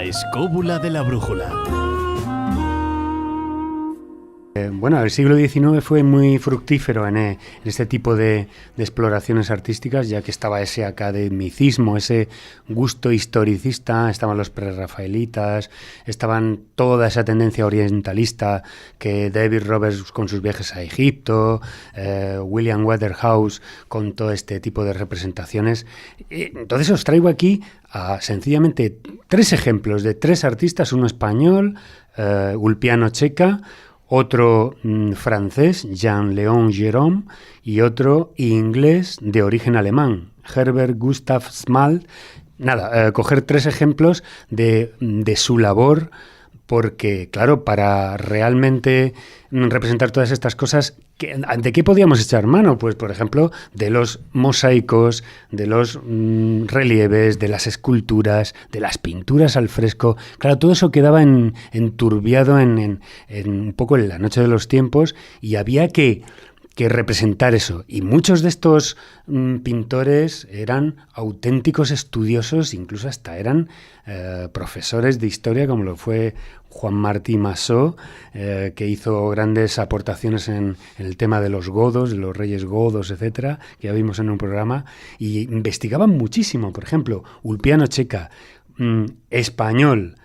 La escóbula de la brújula. Bueno, el siglo XIX fue muy fructífero en este tipo de exploraciones artísticas, ya que estaba ese academicismo, ese gusto historicista, estaban los prerrafaelitas, estaban toda esa tendencia orientalista que David Roberts con sus viajes a Egipto, William Waterhouse con todo este tipo de representaciones. Entonces os traigo aquí sencillamente 3 ejemplos de 3 artistas, uno español, Ulpiano Checa, otro francés, Jean-Léon Gérôme, y otro inglés de origen alemán, Herbert Gustav Smalt. Coger 3 ejemplos de su labor, porque, claro, para realmente representar todas estas cosas, ¿de qué podíamos echar mano? Pues, por ejemplo, de los mosaicos, de los relieves, de las esculturas, de las pinturas al fresco. Claro, todo eso quedaba enturbiado en un poco en la noche de los tiempos, y había que representar eso. Y muchos de estos pintores eran auténticos estudiosos, incluso hasta eran profesores de historia, como lo fue Juan Martí Massó, que hizo grandes aportaciones en el tema de los godos, de los reyes godos, etcétera, que ya vimos en un programa, y investigaban muchísimo. Por ejemplo, Ulpiano Checa, español,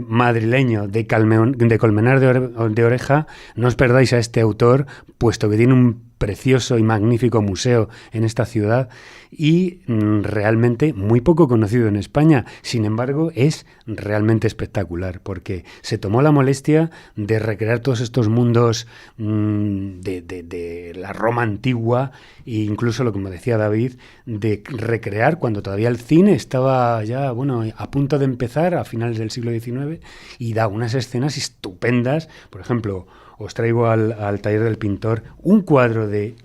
madrileño, de Colmenar de Oreja. No os perdáis a este autor, puesto que tiene un precioso y magnífico museo en esta ciudad y realmente muy poco conocido en España. Sin embargo, es realmente espectacular porque se tomó la molestia de recrear todos estos mundos de la Roma antigua e incluso, como decía David, de recrear cuando todavía el cine estaba ya a punto de empezar a finales del siglo XIX, y da unas escenas estupendas. Por ejemplo, os traigo al taller del pintor un cuadro de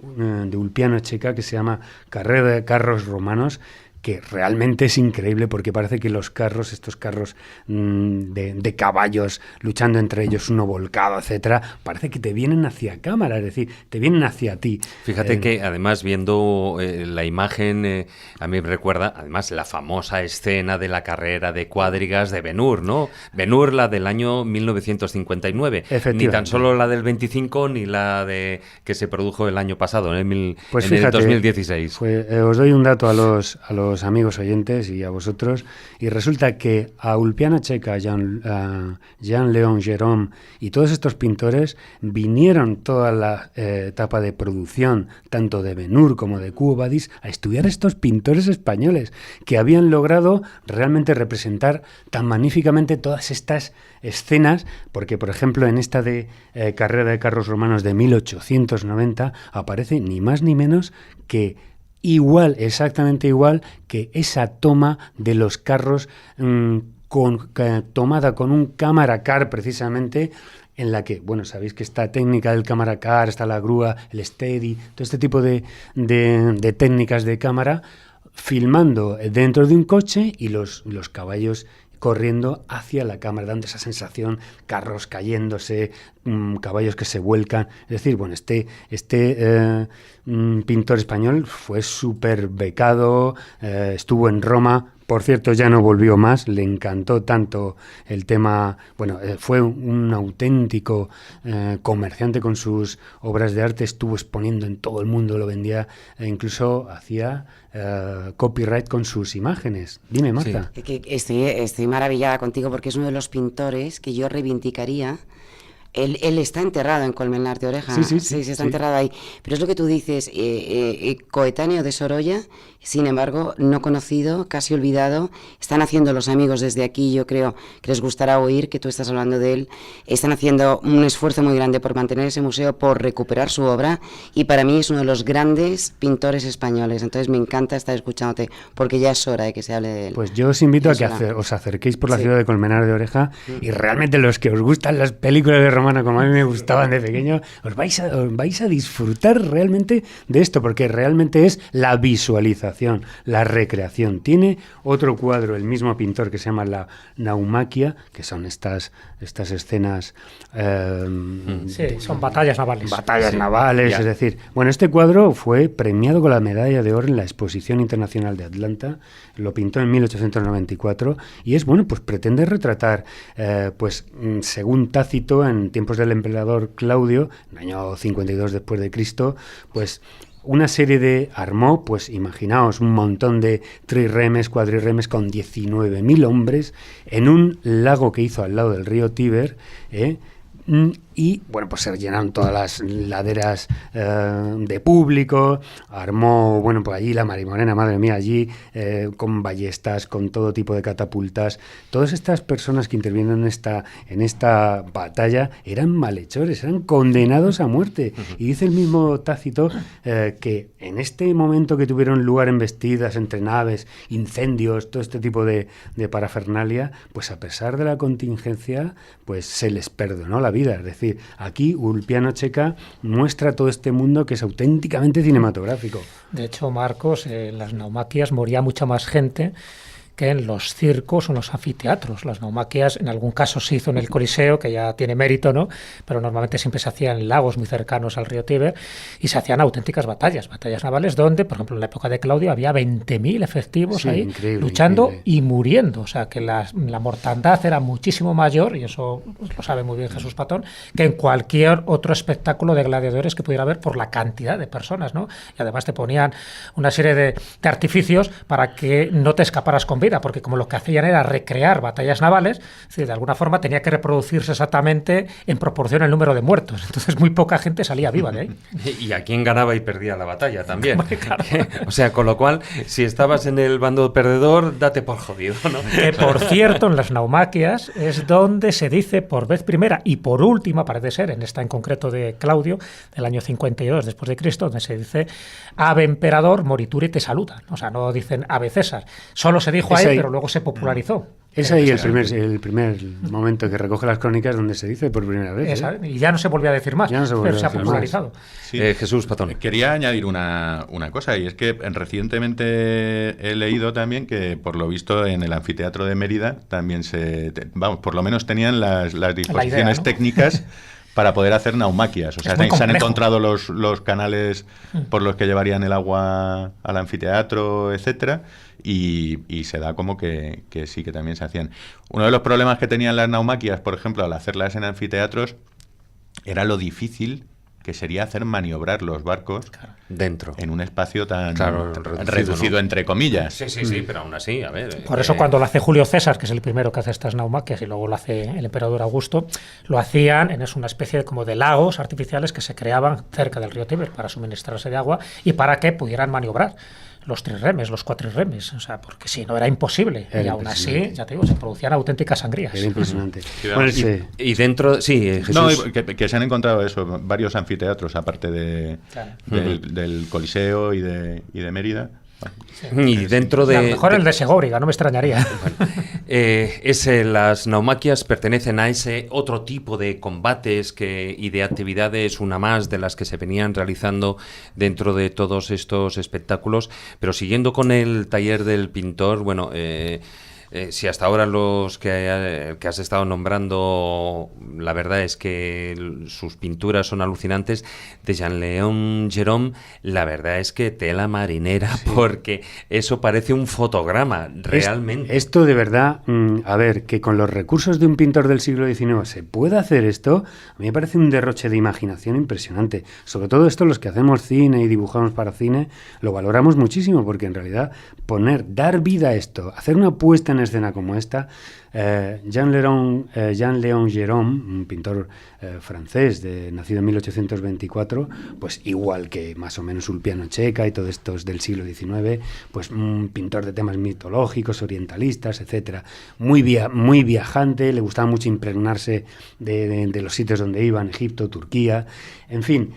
Ulpiano Checa que se llama Carrera de carros romanos, que realmente es increíble porque parece que los carros, estos carros de caballos luchando entre ellos, uno volcado, etcétera, parece que te vienen hacia cámara, es decir, te vienen hacia ti. Fíjate que además viendo la imagen, a mí me recuerda además la famosa escena de la carrera de cuadrigas de Ben-Hur, ¿no? Ben-Hur, la del año 1959, ni tan solo la del 25 ni la de que se produjo el año pasado, en el 2016. Os doy un dato a los amigos oyentes y a vosotros, y resulta que a Ulpiano Checa, Jean-Léon Gérôme y todos estos pintores vinieron toda la etapa de producción, tanto de Ben-Hur como de Quo Vadis, a estudiar a estos pintores españoles que habían logrado realmente representar tan magníficamente todas estas escenas, porque, por ejemplo, en esta de Carrera de carros romanos de 1890 aparece ni más ni menos que exactamente igual que esa toma de los carros tomada con un cámara car, precisamente, en la que, sabéis que esta técnica del cámara car, está la grúa, el steady, todo este tipo de técnicas de cámara, filmando dentro de un coche y los caballos corriendo hacia la cámara, dando esa sensación, carros cayéndose, caballos que se vuelcan. Es decir, este pintor español fue súper becado, estuvo en Roma. Por cierto, ya no volvió más, le encantó tanto el tema. Fue un auténtico comerciante con sus obras de arte, estuvo exponiendo en todo el mundo, lo vendía, e incluso hacía copyright con sus imágenes. Dime, Marta. Sí. Estoy maravillada contigo porque es uno de los pintores que yo reivindicaría. Él está enterrado en Colmenar de Oreja, sí, está enterrado ahí, pero es lo que tú dices, coetáneo de Sorolla, sin embargo, no conocido, casi olvidado. Están haciendo los amigos desde aquí, yo creo que les gustará oír que tú estás hablando de él, están haciendo un esfuerzo muy grande por mantener ese museo, por recuperar su obra, y para mí es uno de los grandes pintores españoles. Entonces me encanta estar escuchándote, porque ya es hora de que se hable de él. Pues yo os invito a que os acerquéis por la ciudad de Colmenar de Oreja, y realmente los que os gustan las películas de romano como a mí me gustaban de pequeño, os vais a disfrutar realmente de esto, porque realmente es la visualización, la recreación. Tiene otro cuadro, el mismo pintor, que se llama la Naumaquia, que son estas escenas... son batallas navales. Batallas navales, es decir... Bueno, este cuadro fue premiado con la medalla de oro en la Exposición Internacional de Atlanta, lo pintó en 1894, y es, bueno, pues pretende retratar, según Tácito, en tiempos del emperador Claudio, en el año 52 después de Cristo, pues una serie armó, pues imaginaos, un montón de trirremes, cuadrirremes con 19.000 hombres en un lago que hizo al lado del río Tíber, y bueno, pues se llenaron todas las laderas de público, armó, bueno, pues allí la Marimorena, madre mía, allí con ballestas, con todo tipo de catapultas. Todas estas personas que intervienen en esta batalla eran malhechores, eran condenados a muerte. Y dice el mismo Tácito que en este momento que tuvieron lugar embestidas entre naves, incendios, todo este tipo de parafernalia, pues a pesar de la contingencia, pues se les perdonó la vida. Es decir, aquí Ulpiano Checa muestra todo este mundo que es auténticamente cinematográfico. De hecho, Marcos, en las naumaquias moría mucha más gente que en los circos o en los anfiteatros. Las naumaquias, en algún caso se hizo en el Coliseo, que ya tiene mérito, ¿no? Pero normalmente siempre se hacían en lagos muy cercanos al río Tíber, y se hacían auténticas batallas navales, donde, por ejemplo, en la época de Claudio había 20.000 efectivos ahí luchando y muriendo. O sea, que la mortandad era muchísimo mayor, y eso lo sabe muy bien Jesús Patón, que en cualquier otro espectáculo de gladiadores que pudiera haber, por la cantidad de personas, ¿no? Y además te ponían una serie de artificios para que no te escaparas con vida, porque como lo que hacían era recrear batallas navales, es decir, de alguna forma tenía que reproducirse exactamente en proporción al número de muertos. Entonces muy poca gente salía viva de ahí. Y a quién ganaba y perdía la batalla también. Claro. O sea, con lo cual, si estabas en el bando perdedor, date por jodido, ¿no? Que, por cierto, en las naumaquias es donde se dice por vez primera y por última, parece ser, en esta en concreto de Claudio, del año 52 después de Cristo, donde se dice Ave Emperador, morituri te saludan. O sea, no dicen Ave César. Solo se dijo ahí, pero luego se popularizó. Es ahí el primer momento que recoge las crónicas donde se dice por primera vez. Y ya no se volvió a decir más, pero se ha popularizado. Sí. Jesús Patón. Quería añadir una cosa, y es que recientemente he leído también que, por lo visto, en el anfiteatro de Mérida también por lo menos tenían las disposiciones idea, ¿no? técnicas para poder hacer naumaquias. O sea, se han encontrado los canales por los que llevarían el agua al anfiteatro, etcétera, y se da como que sí, que también se hacían. Uno de los problemas que tenían las naumaquias, por ejemplo, al hacerlas en anfiteatros, era lo difícil que sería hacer maniobrar los barcos dentro en un espacio tan reducido, ¿no? Entre comillas. Sí, pero aún así, a ver... Por eso cuando lo hace Julio César, que es el primero que hace estas naumaquias, y luego lo hace el emperador Augusto, lo hacían en una especie como de lagos artificiales que se creaban cerca del río Tíber para suministrarse de agua y para que pudieran maniobrar los trirremes, los cuatrirremes, o sea, porque si no era imposible. Y aún así, ya te digo, se producían auténticas sangrías. Era impresionante. Bueno, y dentro, sí, Jesús. No, que se han encontrado eso, varios anfiteatros, aparte del Coliseo y de Mérida. Bueno, y dentro de... A lo mejor el de Segóbriga, no me extrañaría. Bueno, las naumaquias pertenecen a ese otro tipo de combates y de actividades, una más de las que se venían realizando dentro de todos estos espectáculos. Pero siguiendo con el taller del pintor, bueno... si hasta ahora los que has estado nombrando, la verdad es que sus pinturas son alucinantes, de Jean-Léon Gérôme, la verdad es que tela marinera, sí. Porque eso parece un fotograma, realmente. Esto de verdad, a ver, que con los recursos de un pintor del siglo XIX se pueda hacer esto, a mí me parece un derroche de imaginación impresionante. Sobre todo esto, los que hacemos cine y dibujamos para cine, lo valoramos muchísimo, porque en realidad dar vida a esto, hacer una puesta en escena como esta, Jean-Léon Gérôme, un pintor francés nacido en 1824, pues igual que más o menos Ulpiano Checa y todos estos del siglo XIX, pues un pintor de temas mitológicos, orientalistas, etcétera, muy viajante, le gustaba mucho impregnarse de los sitios donde iban, Egipto, Turquía, en fin.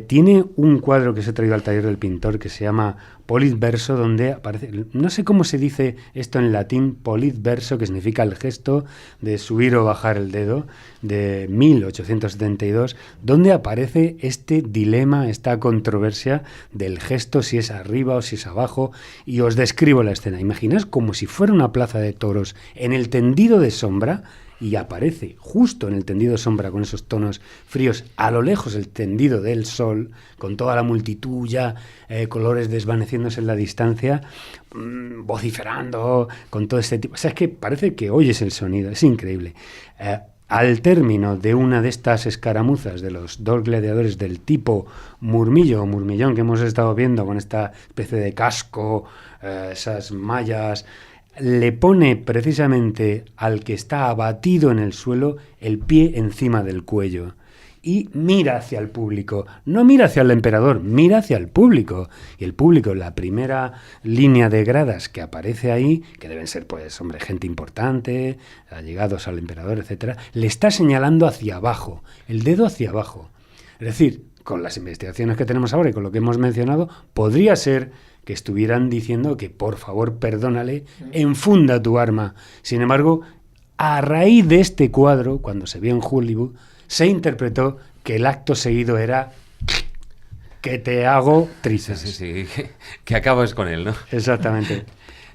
Tiene un cuadro que se ha traído al taller del pintor que se llama Politverso, donde aparece, no sé cómo se dice esto en latín, politverso, que significa el gesto de subir o bajar el dedo de 1872, donde aparece este dilema, esta controversia del gesto, si es arriba o si es abajo, y os describo la escena. Imaginad como si fuera una plaza de toros en el tendido de sombra, y aparece justo en el tendido de sombra con esos tonos fríos, a lo lejos el tendido del sol, con toda la multitud ya, colores desvaneciéndose en la distancia, vociferando, con todo este tipo. O sea, es que parece que oyes el sonido, es increíble. Al término de una de estas escaramuzas de los dos gladiadores del tipo murmillo o murmillón que hemos estado viendo con esta especie de casco, esas mallas, le pone precisamente al que está abatido en el suelo el pie encima del cuello y mira hacia el público. No mira hacia el emperador, mira hacia el público. Y el público, la primera línea de gradas que aparece ahí, que deben ser, pues, hombre, gente importante, allegados al emperador, etcétera, le está señalando hacia abajo, el dedo hacia abajo. Es decir, con las investigaciones que tenemos ahora y con lo que hemos mencionado, podría ser que estuvieran diciendo que, por favor, perdónale, enfunda tu arma. Sin embargo, a raíz de este cuadro, cuando se vio en Hollywood, se interpretó que el acto seguido era que te hago trizas. Sí, que acabas con él, ¿no? Exactamente.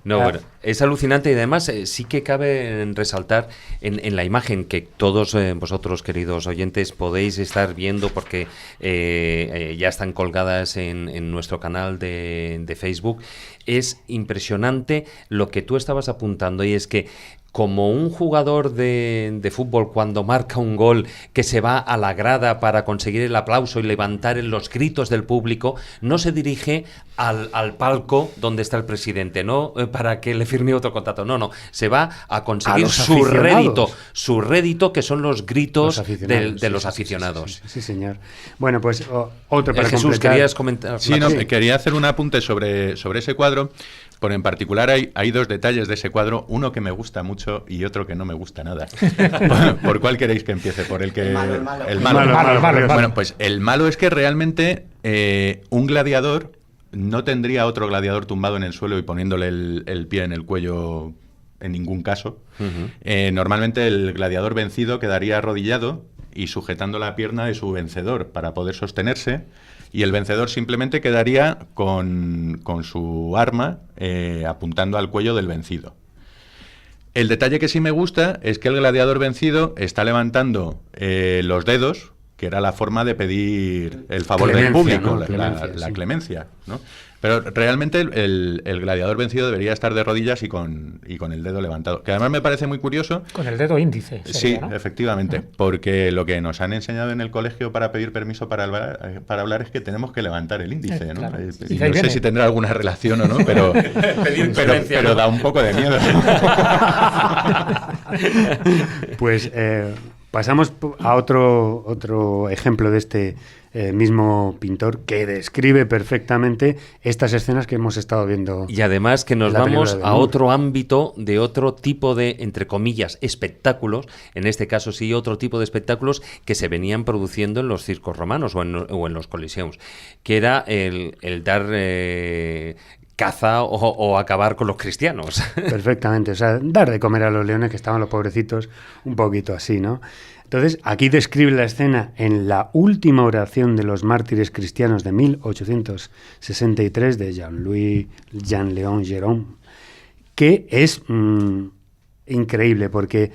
No, bueno, es alucinante y además sí que cabe resaltar en la imagen que todos vosotros, queridos oyentes, podéis estar viendo porque ya están colgadas en nuestro canal de Facebook. Es impresionante lo que tú estabas apuntando, y es que como un jugador de fútbol cuando marca un gol que se va a la grada para conseguir el aplauso y levantar los gritos del público, no se dirige al palco donde está el presidente, ¿no? Para que le firme otro contrato. No, se va a conseguir su rédito, que son los gritos de los aficionados. Sí, señor. Bueno, pues otro para Jesús, completar. querías comentar. Sí, no, quería hacer un apunte sobre ese cuadro. Pero en particular hay dos detalles de ese cuadro, uno que me gusta mucho y otro que no me gusta nada. ¿Por cuál queréis que empiece? ¿Por el que El malo. Bueno, pues el malo es que realmente un gladiador no tendría otro gladiador tumbado en el suelo y poniéndole el pie en el cuello en ningún caso. Uh-huh. Normalmente el gladiador vencido quedaría arrodillado y sujetando la pierna de su vencedor para poder sostenerse. Y el vencedor simplemente quedaría con su arma apuntando al cuello del vencido. El detalle que sí me gusta es que el gladiador vencido está levantando los dedos, que era la forma de pedir el favor del público, ¿no? La clemencia, ¿no? Pero realmente el gladiador vencido debería estar de rodillas y con el dedo levantado. Que además me parece muy curioso. Con el dedo índice. Sería, sí, ¿no? Efectivamente. Porque lo que nos han enseñado en el colegio para pedir permiso para hablar es que tenemos que levantar el índice, ¿no? Claro. Y no sé si tendrá alguna relación o no, pero da un poco de miedo. Pues pasamos a otro ejemplo de este mismo pintor que describe perfectamente estas escenas que hemos estado viendo. Y además que nos vamos a otro ámbito de otro tipo de, entre comillas, espectáculos, en este caso sí, otro tipo de espectáculos que se venían produciendo en los circos romanos o en los coliseums, que era el dar caza o acabar con los cristianos. Perfectamente, o sea, dar de comer a los leones, que estaban los pobrecitos un poquito así, ¿no? Entonces, aquí describe la escena en la última oración de los mártires cristianos de 1863 de Jean-Léon Gérôme, que es increíble porque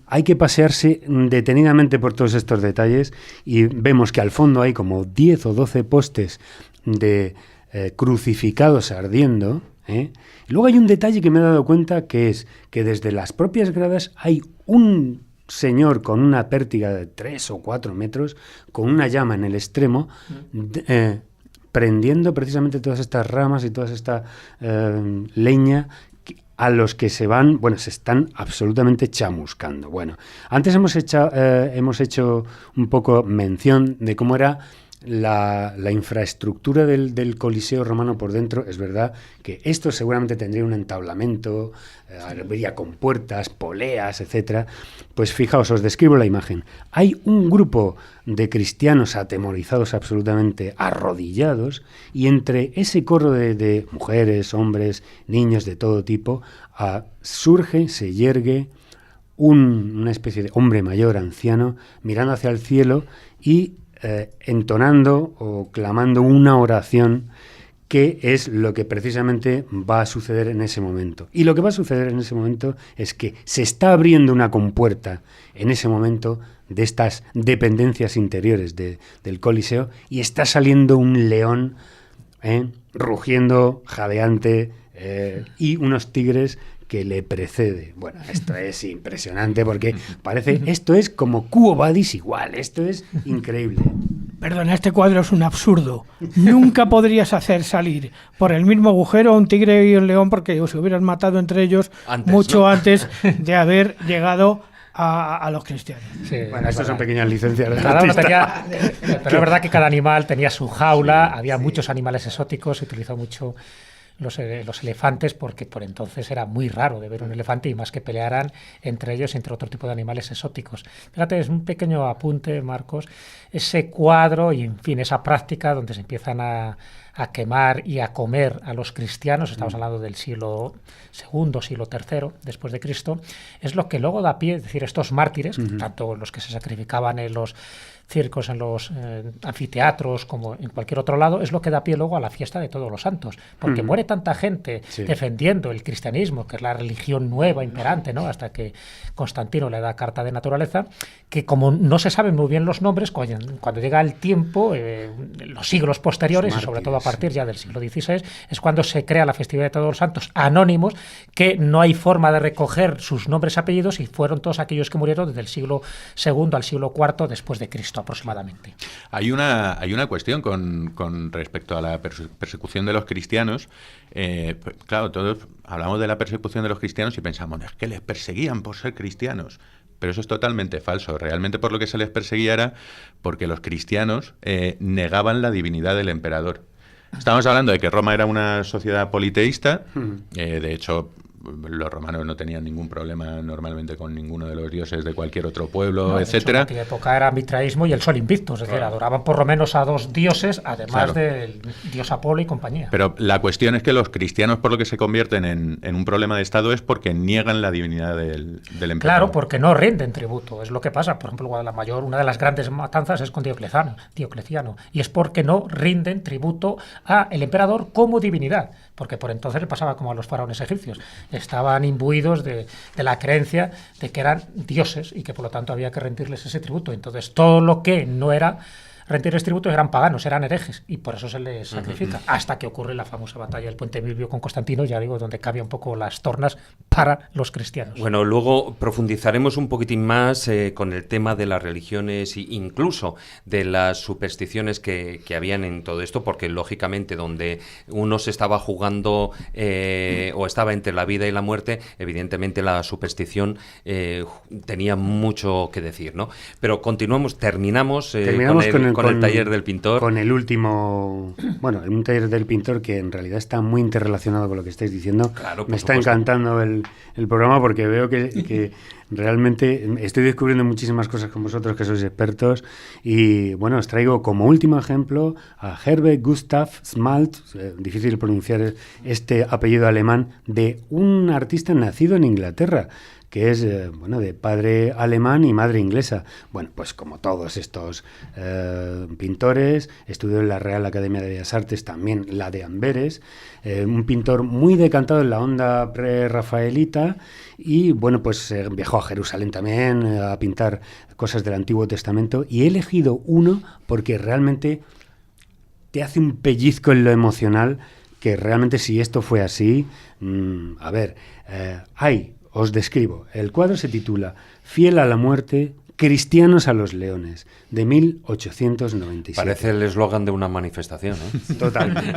hay que pasearse detenidamente por todos estos detalles y vemos que al fondo hay como 10 o 12 postes de crucificados ardiendo, ¿eh? Luego hay un detalle que me he dado cuenta, que es que desde las propias gradas hay un señor con una pértiga de 3 o 4 metros, con una llama en el extremo, prendiendo precisamente todas estas ramas y toda esta leña a los que se están absolutamente chamuscando. Bueno, antes hemos hecho un poco mención de cómo era la infraestructura del Coliseo romano por dentro. Es verdad que esto seguramente tendría un entablamento, habría compuertas, poleas, etcétera. Pues fijaos, os describo la imagen. Hay un grupo de cristianos atemorizados, absolutamente arrodillados, y entre ese corro de mujeres, hombres, niños de todo tipo, se yergue una especie de hombre mayor, anciano, mirando hacia el cielo y entonando o clamando una oración que es lo que precisamente va a suceder en ese momento. Y lo que va a suceder en ese momento es que se está abriendo una compuerta en ese momento de estas dependencias interiores del Coliseo y está saliendo un león rugiendo, jadeante, y unos tigres que le precede. Bueno, esto es impresionante porque parece, esto es como Quo Vadis igual, esto es increíble. Perdona, este cuadro es un absurdo. Nunca podrías hacer salir por el mismo agujero a un tigre y un león porque se hubieran matado entre ellos mucho antes de haber llegado a los cristianos. Sí, bueno, estas son pequeñas licencias. Pero es verdad que cada animal tenía su jaula, había muchos animales exóticos, se utilizó mucho los elefantes porque por entonces era muy raro de ver un elefante y más que pelearan entre ellos entre otro tipo de animales exóticos. Fíjate, es un pequeño apunte, Marcos, ese cuadro y en fin, esa práctica donde se empiezan a quemar y a comer a los cristianos, estamos hablando del siglo II, siglo III después de Cristo, es lo que luego da pie, es decir, estos mártires, tanto los que se sacrificaban en los circos, en los anfiteatros, como en cualquier otro lado, es lo que da pie luego a la fiesta de Todos los Santos, porque muere tanta gente defendiendo el cristianismo, que es la religión nueva, imperante, ¿no? Hasta que Constantino le da carta de naturaleza, que como no se saben muy bien los nombres, cuando llega el tiempo, los siglos posteriores, y sobre todo a partir ya del siglo XVI, es cuando se crea la festividad de Todos los Santos anónimos, que no hay forma de recoger sus nombres y apellidos, y fueron todos aquellos que murieron desde el siglo II al siglo IV después de Cristo aproximadamente. Hay una cuestión con respecto a la persecución de los cristianos. Claro, todos hablamos de la persecución de los cristianos y pensamos, es que les perseguían por ser cristianos. Pero eso es totalmente falso. Realmente por lo que se les perseguía era porque los cristianos negaban la divinidad del emperador. Estamos hablando de que Roma era una sociedad politeísta. De hecho, los romanos no tenían ningún problema normalmente con ninguno de los dioses de cualquier otro pueblo, etcétera. En aquella época era mitraísmo y el sol invicto, es decir, adoraban por lo menos a dos dioses, además del dios Apolo y compañía. Pero la cuestión es que los cristianos, por lo que se convierten en un problema de Estado, es porque niegan la divinidad del emperador. Claro, porque no rinden tributo, es lo que pasa. Por ejemplo, una de las grandes matanzas es con Diocleciano, y es porque no rinden tributo a el emperador como divinidad, porque por entonces le pasaba como a los faraones egipcios. Estaban imbuidos de la creencia de que eran dioses y que por lo tanto había que rendirles ese tributo. Entonces todo lo que no era rendirles tributo eran paganos, eran herejes, y por eso se les sacrifica, hasta que ocurre la famosa batalla del Puente Milvio con Constantino, ya digo, donde cambia un poco las tornas para los cristianos. Bueno, luego profundizaremos un poquitín más con el tema de las religiones e incluso de las supersticiones que habían en todo esto, porque lógicamente donde uno se estaba jugando o estaba entre la vida y la muerte, evidentemente la superstición tenía mucho que decir, ¿no? Pero terminamos con el taller del pintor. Con el último, un taller del pintor que en realidad está muy interrelacionado con lo que estáis diciendo. Claro, me está encantando el programa porque veo que realmente estoy descubriendo muchísimas cosas con vosotros que sois expertos y bueno, os traigo como último ejemplo a Herbert Gustav Smalt, difícil pronunciar este apellido alemán, de un artista nacido en Inglaterra, que es de padre alemán y madre inglesa. Bueno, pues como todos estos pintores, estudió en la Real Academia de Bellas Artes, también la de Amberes, un pintor muy decantado en la onda pre-rafaelita y bueno, pues viajó a Jerusalén también a pintar cosas del Antiguo Testamento, y he elegido uno porque realmente te hace un pellizco en lo emocional, que realmente si esto fue así, os describo. El cuadro se titula Fiel a la muerte, cristianos a los leones, de 1897. Parece el eslogan de una manifestación, ¿eh? Totalmente.